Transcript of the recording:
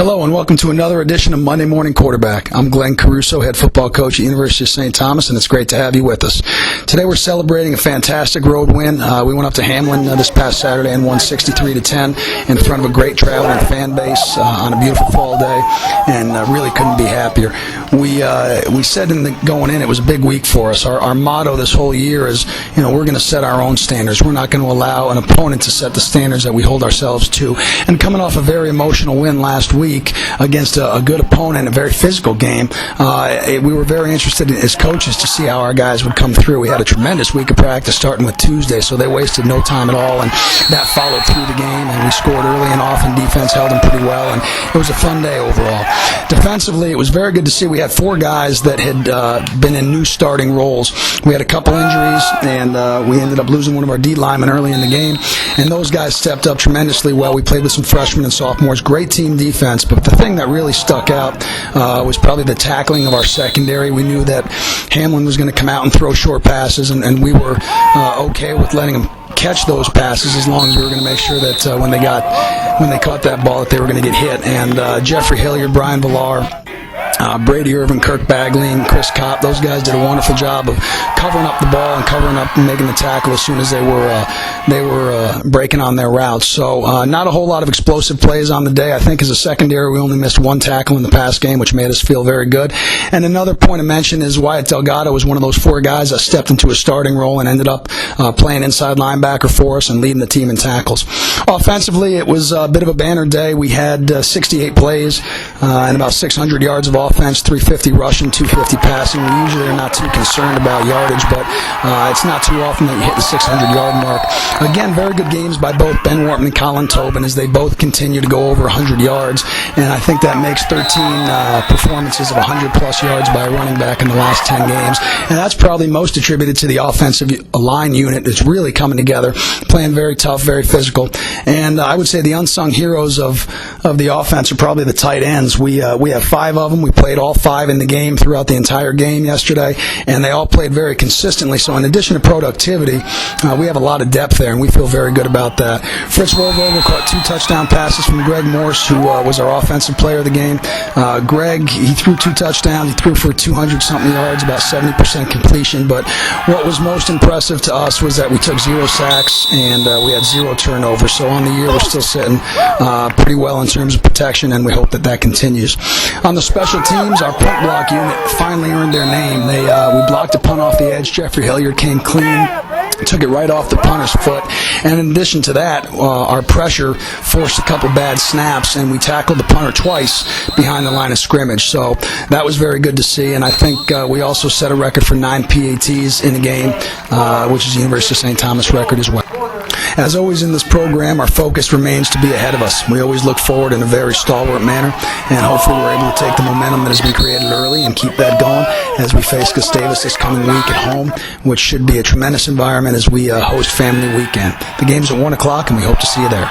Hello and welcome to another edition of Monday Morning Quarterback. I'm Glenn Caruso, head football coach at University of St. Thomas, and it's great to have you with us. Today we're celebrating a fantastic road win. We went up to Hamline this past Saturday and won 63-10 in front of a great traveling fan base on a beautiful fall day, and really couldn't be happier. We said going in it was a big week for us. Our motto this whole year is, we're going to set our own standards. We're not going to allow an opponent to set the standards that we hold ourselves to. And coming off a very emotional win last week against a good opponent, a very physical game, we were very interested as coaches to see how our guys would come through. We had a tremendous week of practice starting with Tuesday, so they wasted no time at all, and that followed through the game, and we scored early and often. Defense held them pretty well, and it was a fun day overall. Defensively, it was very good to see. We had four guys that had been in new starting roles. We had a couple injuries, and we ended up losing one of our D linemen early in the game, and those guys stepped up tremendously well. We played with some freshmen and sophomores. Great team defense, but the thing that really stuck out was probably the tackling of our secondary. We knew that Hamline was going to come out and throw short passes, and we were okay with letting them catch those passes as long as we were going to make sure that when they caught that ball that they were going to get hit. And Jeffrey Hilliard, Brian Villar, Brady Irvin, Kirk Bagley, and Chris Kopp, those guys did a wonderful job of covering up the ball and covering up and making the tackle as soon as they were breaking on their routes. So not a whole lot of explosive plays on the day. I think as a secondary we only missed one tackle in the pass game, which made us feel very good. And another point to mention is Wyatt Delgado was one of those four guys that stepped into a starting role and ended up playing inside linebacker for us and leading the team in tackles. Offensively, it was a bit of a banner day. We had 68 plays and about 600 yards of offense, 350 rushing, 250 passing. We usually are not too concerned about yardage, but it's not too often that you hit the 600-yard mark. Again, very good games by both Ben Wortman and Colin Tobin as they both continue to go over 100 yards, and I think that makes 13 performances of 100-plus yards by a running back in the last 10 games, and that's probably most attributed to the offensive line unit that's really coming together, playing very tough, very physical, and I would say the unsung heroes of the offense are probably the tight ends. We have five of them. We played all five in the game throughout the entire game yesterday, and they all played very consistently. So in addition to productivity, we have a lot of depth there, and we feel very good about that. Fritz Rohrvogel caught 2 touchdown passes from Greg Morse, who was our offensive player of the game. Greg, he threw 2 touchdowns. He threw for 200-something yards, about 70% completion. But what was most impressive to us was that we took 0 sacks, and we had 0 turnovers. So on the year, we're still sitting pretty well in terms of protection, and we hope that continues. On the special teams, our punt block unit finally earned their name. We blocked a punt off the edge. Jeffrey Hilliard came clean, took it right off the punter's foot, and in addition to that, our pressure forced a couple bad snaps, and we tackled the punter twice behind the line of scrimmage. So that was very good to see, and I think we also set a record for 9 PATs in the game, which is the University of St. Thomas record as well. As always in this program, our focus remains to be ahead of us. We always look forward in a very stalwart manner, and hopefully we're able to take the momentum that has been created early and keep that going as we face Gustavus this coming week at home, which should be a tremendous environment as we host Family Weekend. The game's at 1 o'clock, and we hope to see you there.